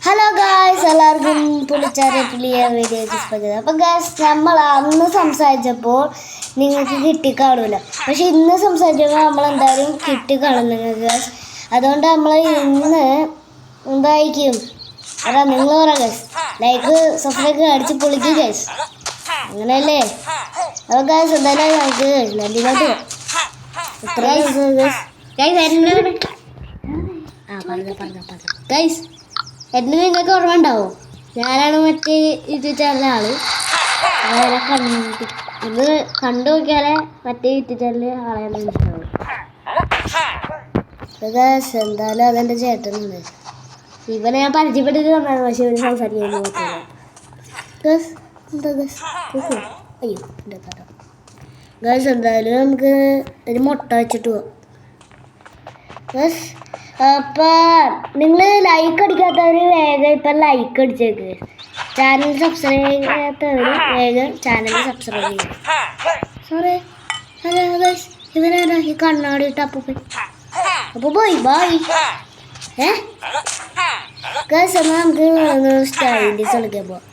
Hello guys, എല്ലാവർക്കും പുളിച്ചാറിയ വീഡിയോയ്ക്ക് സ്വാഗതം. അപ്പം ഗായ്സ്, നമ്മൾ അന്ന് സംസാരിച്ചപ്പോൾ നിങ്ങൾക്ക് കിട്ടിക്കാണൂല, പക്ഷെ ഇന്ന് സംസാരിച്ചപ്പോൾ നമ്മൾ എന്തായാലും കിട്ടിക്കാണുന്നു ഗായ്സ്. അതുകൊണ്ട് നമ്മൾ ഇന്ന് എന്തായിരിക്കും അതാ നിങ്ങൾ പറയാം ഗായ്സ്, ലൈക്ക് സബ്സ്ക്രൈബ് അടിച്ച് പൊളിക്കുക ഗായ്സ്, അങ്ങനെയല്ലേ? അപ്പോൾ ഗായ്സ് എന്തായാലും നമുക്ക് നല്ലിലോട്ട് ഗായ്സ് എന്നെ നിങ്ങൾക്ക് ഓർമ്മ ഉണ്ടാവും, ഞാനാണ് മറ്റേ യൂട്യൂബ് ചാനലിലെ ആള്. ഇത് കണ്ടു നോക്കിയാലേ മറ്റേ യൂട്യൂബ് ചാനലിലെ ആളെ മനസ്സിലാവും. എന്തായാലും അതെൻ്റെ ചേട്ടനുണ്ട്. ഇവനെ ഞാൻ പരിചയപ്പെട്ടിട്ട് വന്നതാണ്, പക്ഷെ ഇവന് സംസാരിക്കാൻ പറ്റില്ല. അയ്യോ എൻ്റെ കഥ ഗായ്സ്, എന്തായാലും നമുക്ക് ഒരു മുട്ട വെച്ചിട്ട് പോവാം ഗായ്സ്. അപ്പം നിങ്ങൾ ലൈക്ക് അടിക്കാത്തവർ വേഗം ഇപ്പം ലൈക്ക് അടിച്ചേക്ക്. ചാനൽ സബ്സ്ക്രൈബ് ചെയ്യാത്തവർ വേഗം ചാനൽ സബ്സ്ക്രൈബ് ചെയ്യും. സോറി, ഹലോ ഗൈസ്, ഇവനാണ് ഈ കണ്ണാടി ഇട്ട് അപ്പോൾ പോയി ബായ്. ഗൈസ്, എന്നാൽ നമുക്ക് സ്റ്റൈലിസ് കളിക്കാൻ പോവാം.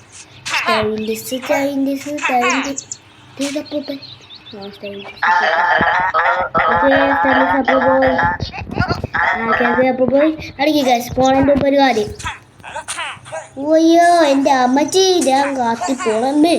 പോയി അടിക്കുക ഗൈസ്. പോണതിൻ്റെ മുമ്പ് ഒരു കാര്യം, ഓയ്യോ എൻ്റെ അമ്മച്ചി, ഞാൻ കാത്തി പോണേ.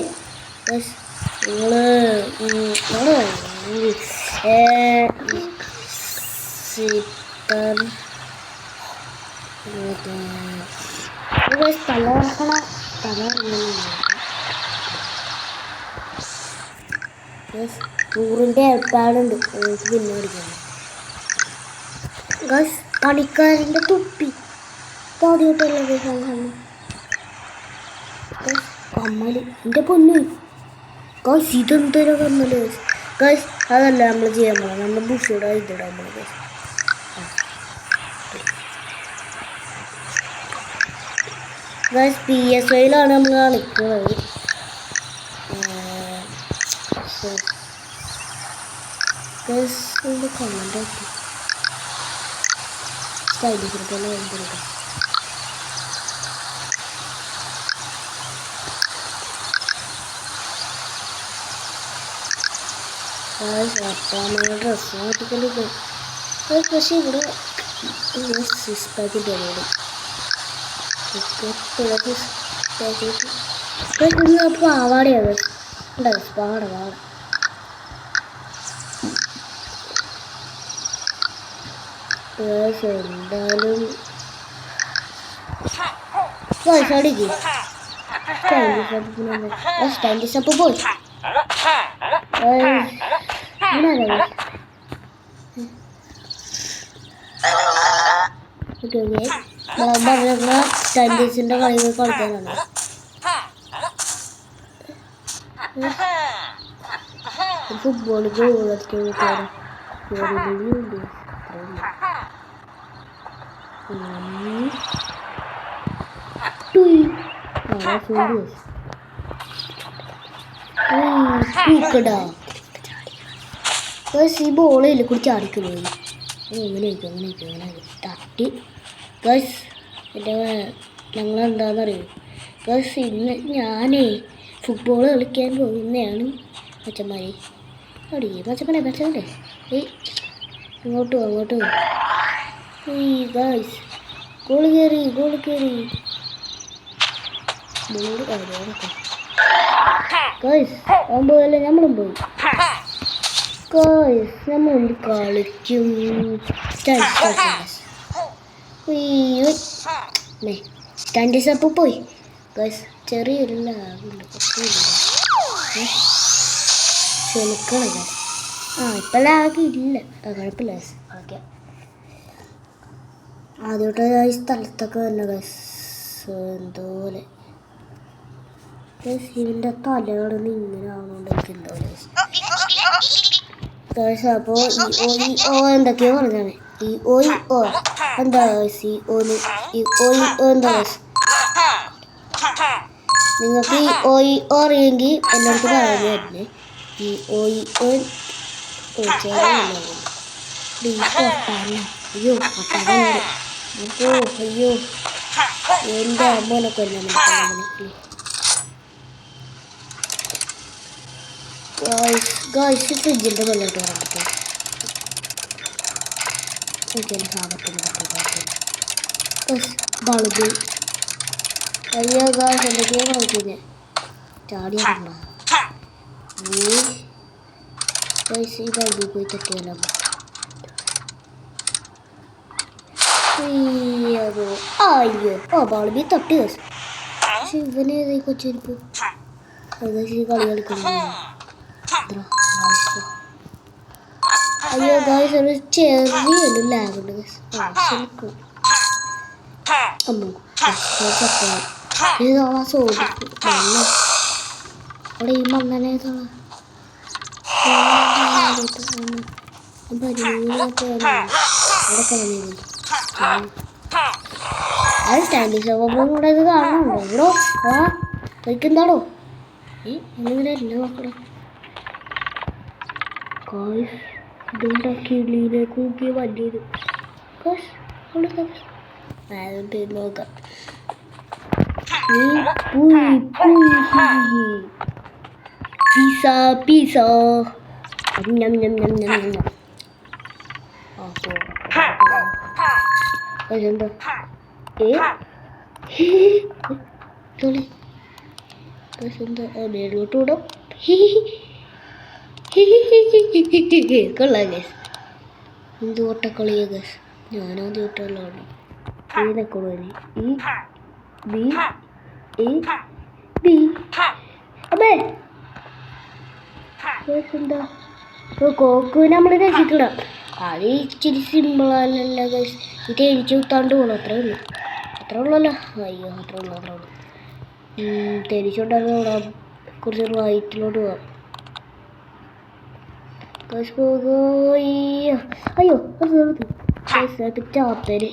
ടൂറിൻ്റെ ഏർപ്പാടുണ്ട്, എനിക്ക് പിന്നെ പഠിക്കണം ഗൈസ്. പണിക്കാരൻ്റെ തൊപ്പി ആദ്യമായിട്ടുള്ളത് കമ്മല്, എൻ്റെ പൊന്നു ഗൈസ്, ഇതെന്തൊരു കമ്മല് ഗൈസ്. അതല്ല നമ്മൾ ചെയ്യാൻ പോകണം, നമ്മൾ ബുഷിയുടെ ഇതിടാൻ പോകണം ഗൈസ്. ഗൈസ് PSIയിലാണ് നമ്മൾ കളിക്കുന്നത്. ഗൈസ് ഇതിൻ്റെ കമൻ്റ് ആക്കി സ്റ്റൈലിസിനെ എന്തെടുക്കാം. ഡ്രസ്സ് മാറ്റിക്കൊണ്ട് പക്ഷേ ഇവിടെ സിക്സ് പാക്കറ്റ് പാവാടയാണ് ഉണ്ടാകും. പാട എന്തായാലും അടിക്കും സ്റ്റാൻഡി സപ്പ് പോയി. സ്റ്റാൻഡീസിൻ്റെ കളികൾ കളിക്കാനാണ്. ഫുട്ബോൾ ഗോൾ കളിക്കാൻ ഈ ബോളിൽ കൂടി ചാടിക്കുന്നു. എങ്ങനെയൊക്കെ തട്ടി ഗൈസ്. എൻ്റെ ഞങ്ങളെന്താണെന്നറിയോ ഗൈസ്, ഇന്ന് ഞാനേ ഫുട്ബോൾ കളിക്കാൻ പോകുന്നതാണ്. മച്ചന്മാരെ അടി മച്ചപ്പനെ ഇങ്ങോട്ട് പോകും. ഗൈസ് ഗോൾ കയറി ഗൈസ്. അവൻ പോയല്ലേ, നമ്മളും പോയി ഗൈസ്. നമ്മൾ കളിക്കും സ്റ്റാൻഡി സപ്പ് പോയി ഗൈസ്. ചെറിയൊരു ലാഗില്ല, ക്ഷമിക്കണം ഗൈസ്. ഇപ്പം ലാഗില്ല, കുഴപ്പമില്ല ഗൈസ്. ഓക്കെ, ആദ്യമായിട്ട് ഈ സ്ഥലത്തൊക്കെ തന്നെ ഗൈസ്. എന്തോലെ ഇവൻ്റെ തലകളൊന്നും ഇങ്ങനെ ആവുന്നുണ്ട് എനിക്ക് എന്തോ ഗൈസ്. അപ്പോൾ ഈ ഓ എന്തൊക്കെയോ പറഞ്ഞാണ്. ഈ ഓ എന്താ ഗൈസ്? ഈ ഓ എന്താ ഗൈസ്? നിങ്ങൾക്ക് ഈ ഓ അറിയെങ്കിൽ എന്നോട് പറഞ്ഞു തരുന്നേ. ഈ ഓ അയ്യോ അയ്യോ എൻ്റെ അമ്മനൊക്കെ ഗായ്സ് ഫ്രിഡ്ജിൻ്റെ വെള്ളമായിട്ട് വരാൻ ബൾബ് അയ്യോ ഗായ്സ് എന്തൊക്കെയോ കളിക്കുന്നേ ചാടിയാണോ ഗായ്സ് ഈ ബൾബിൽ പോയി തട്ടിയാലോ അയ്യോ ഓ ബൾബിൽ തട്ടി ഗായ്സ് പക്ഷെ ഇവനേതായി കൊച്ചിരിപ്പ് ഈ കളി കളിക്കുന്നു അയ്യോ ഗായ്സ് ഒരു ചെറിയൊരു ലാഗുണ്ട് ഗായ്സ് അമ്മ ഇതോളാ സോഡിക്കും മണ്ണ് അവിടെ ഈ മണ്ണനെ അത് സ്റ്റാൻഡി ശോഭം കൂടെ ഇത് കാണുന്നുണ്ടോ ഇവിടോ ആ കഴിക്കെന്താടോ എന്നിങ്ങനെ അല്ല നോക്കണേ ഗായ്സ് ഇതെന്താ കിളീനെ കൂക്കിയ വണ്ടിയത് അവിടെ നോക്കാം പിസ എന്താ മേലോട്ട് വിടും കൊള്ളാം ഗസ് എന്ത് ഓട്ടക്കളിയ ഗസ് ഞാനാദ്യം ഓട്ടമുള്ളതാണ് ഇതിനെക്കൊള്ളു അമ്മേ എന്താ കോക്കുവിനെ നമ്മൾ രക്ഷിക്കണം അത് ഇച്ചിരി സിമ്പിളല്ല ഗസ് ഇത് എനിക്ക് കുത്താണ്ട് പോകണം അത്രേ ഉള്ളല്ലോ അയ്യോ അത്രേ ഉള്ളൂ തിരിച്ചുകൊണ്ടായിരുന്നു കുറച്ച് റൈറ്റിലോട്ട് പോകാം അയ്യോ ചാത്തര്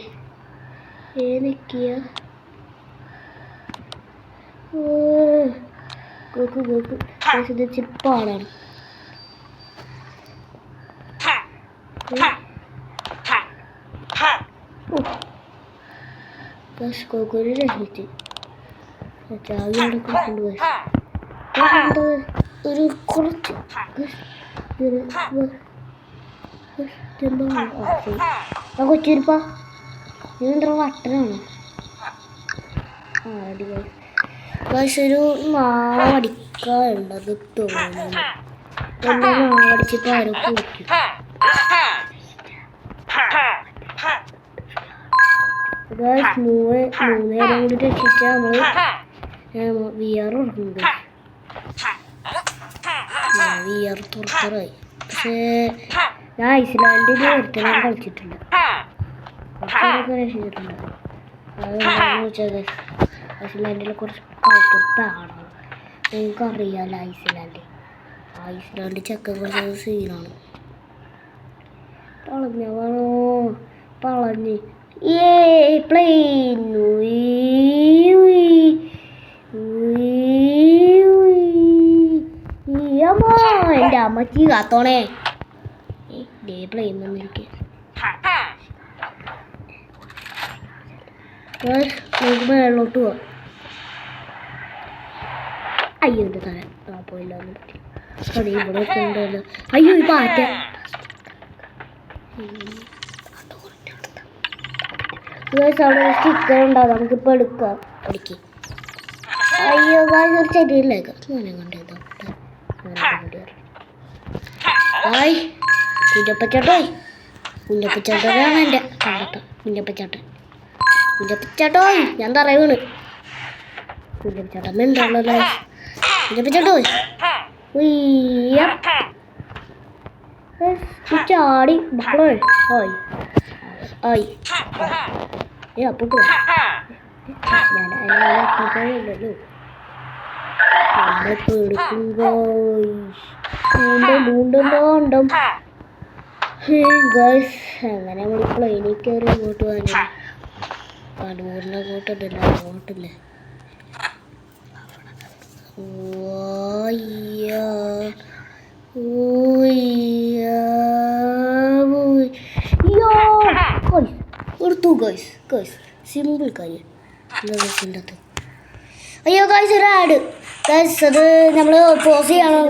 ഏതൊക്കെയാ ഇച്ചിരി പാടാണ് കോക്കൊരു രഹിച്ച് ചാവി അവിടെ കൊണ്ടുപോയി ഒരു കുറച്ച് കൊച്ചിരിപ്പാ ഇതെന്താ വട്ടനാണോ ഒരു നാളെ അടിക്കാറുണ്ടത് തോന്നുന്നു എന്നെ നാളെ അടിച്ചിട്ട് ആരും കുളിക്കും മൂന്നേരം കൂടി രക്ഷിച്ചാൽ നമ്മൾ വി ആർ കൊടുക്കുന്നത് വി ആർ തുറക്കാറായി പക്ഷേ ഞാൻ ഐസ്ലാൻഡിൽ ഒരുത്തരം കളിച്ചിട്ടുണ്ട് കുറച്ചൊക്കെ രക്ഷിച്ചിട്ടുണ്ട് അതെന്താണെന്ന് വെച്ചാൽ ഐസ്ലാൻഡിൽ കുറച്ച് കളിക്കാണ് നിങ്ങൾക്കറിയാമല്ലോ ഐസ്ലാൻഡ് ചക്ക കുറച്ച് സീനാണ് പറഞ്ഞ് പ്ലെയിൻ എൻ്റെ അമ്മച്ചി കാത്തോണേ പ്ലെയിൻ വന്നിരിക്കുക വെള്ളോട്ട് പോവാം അയ്യോ എൻ്റെ തല പോയില്ലാന്ന് പറ്റി അതെ ഇവിടെ ഉണ്ടല്ലോ അയ്യോ ഈ പാറ്റ അവിടെ സ്റ്റിക്കർ ഉണ്ടാവും നമുക്കിപ്പോൾ എടുക്കാം അടിക്ക് അയ്യോ ഒരു ചെടിയിലേക്ക് മോനെ കണ്ടേതോ ഹായ് കുഞ്ഞപ്പച്ചേട്ടനാണ് എൻ്റെ കണ്ടത്ത കുഞ്ഞപ്പച്ചേട്ടോയ് ഞാൻ പറയുവാണ് കുഞ്ഞപ്പച്ചേട്ടൻ എന്താണല്ലോ കുഞ്ഞപ്പച്ചേട്ടോയ് ചാടി മക്കളോ ഓയ് ഓയ് അപ്പോ ഞാനല്ലോ നമ്മളെ പേടിക്കുമ്പോ ഗൈസ് അങ്ങനെ നമ്മൾ പ്ലെയിനിൽ കയറി ഇങ്ങോട്ട് പോകാൻ കടൂരിനെ അങ്ങോട്ടുണ്ടല്ലോ അങ്ങോട്ടില്ലേ എടുത്തു ഗൈസ് സിമ്പിൾ കാര്യം അയ്യോ ഗൈസ് ഒരു ആഡ് ഗൈസ് അത് നമ്മൾ പോസ് ചെയ്യണം